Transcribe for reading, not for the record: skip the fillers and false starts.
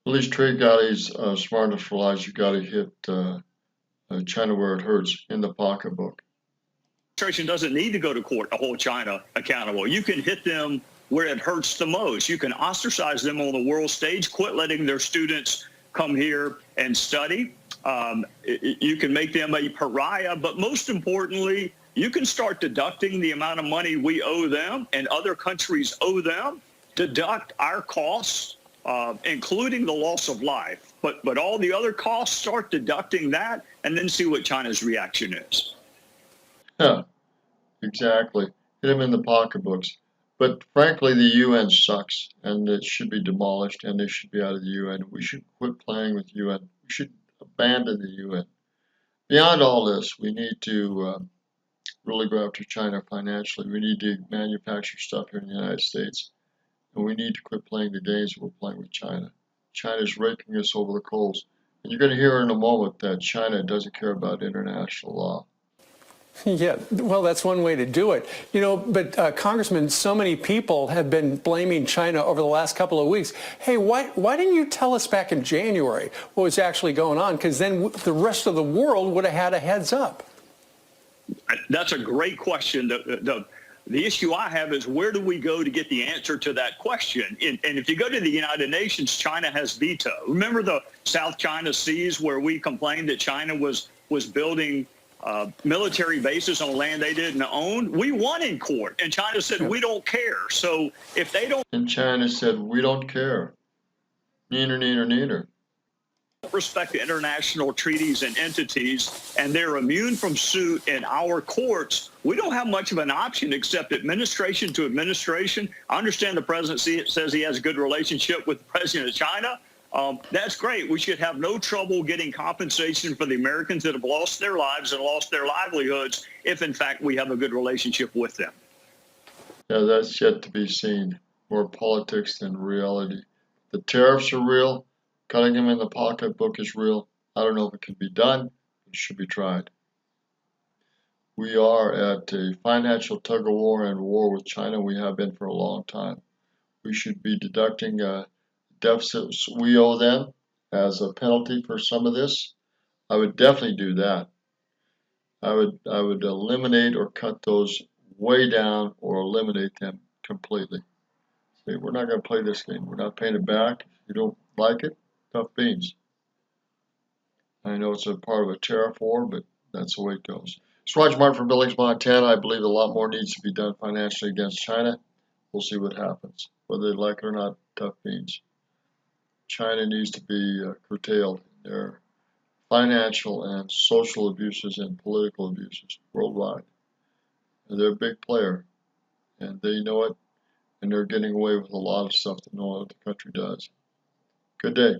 At least Trey got he's smart enough to realize you got to hit China where it hurts in the pocketbook. Administration doesn't need to go to court to hold China accountable. You can hit them where it hurts the most. You can ostracize them on the world stage, quit letting their students come here and study. You can make them a pariah, but most importantly, you can start deducting the amount of money we owe them and other countries owe them, deduct our costs, including the loss of life. But all the other costs, start deducting that and then see what China's reaction is. Yeah, exactly. Hit them in the pocketbooks. But frankly, the UN sucks, and it should be demolished, and they should be out of the UN. We should quit playing with UN. We should abandon the UN. Beyond all this, we need to really go after China financially. We need to manufacture stuff here in the United States, and we need to quit playing the games we're playing with China. China is raking us over the coals. And you're going to hear in a moment that China doesn't care about international law. Yeah, well, that's one way to do it. But Congressman, so many people have been blaming China over the last couple of weeks. Hey, why didn't you tell us back in January what was actually going on? Because then the rest of the world would have had a heads up. That's a great question. The issue I have is, where do we go to get the answer to that question? And if you go to the United Nations, China has veto. Remember the South China Seas, where we complained that China was building military bases on land they didn't own? We won in court, and China said, we don't care. So if they don't... And China said, we don't care. Neener, neener, neener. Respect the international treaties and entities, and they're immune from suit in our courts, we don't have much of an option except administration to administration. I understand the president says he has a good relationship with the president of China. That's great. We should have no trouble getting compensation for the Americans that have lost their lives and lost their livelihoods if, in fact, we have a good relationship with them. Yeah, that's yet to be seen. More politics than reality. The tariffs are real. Cutting them in the pocketbook is real. I don't know if it can be done. It should be tried. We are at a financial tug of war and war with China. We have been for a long time. We should be deducting deficits we owe them as a penalty for some of this. I would definitely do that. I would eliminate or cut those way down or eliminate them completely. Say, we're not going to play this game. We're not paying it back. If you don't like it, tough beans. I know it's a part of a tariff war, but that's the way it goes. It's Roger Martin from Billings, Montana. I believe a lot more needs to be done financially against China. We'll see what happens. Whether they like it or not, tough beans. China needs to be curtailed in their financial and social abuses and political abuses worldwide. And they're a big player, and they know it, and they're getting away with a lot of stuff that no other country does. Good day.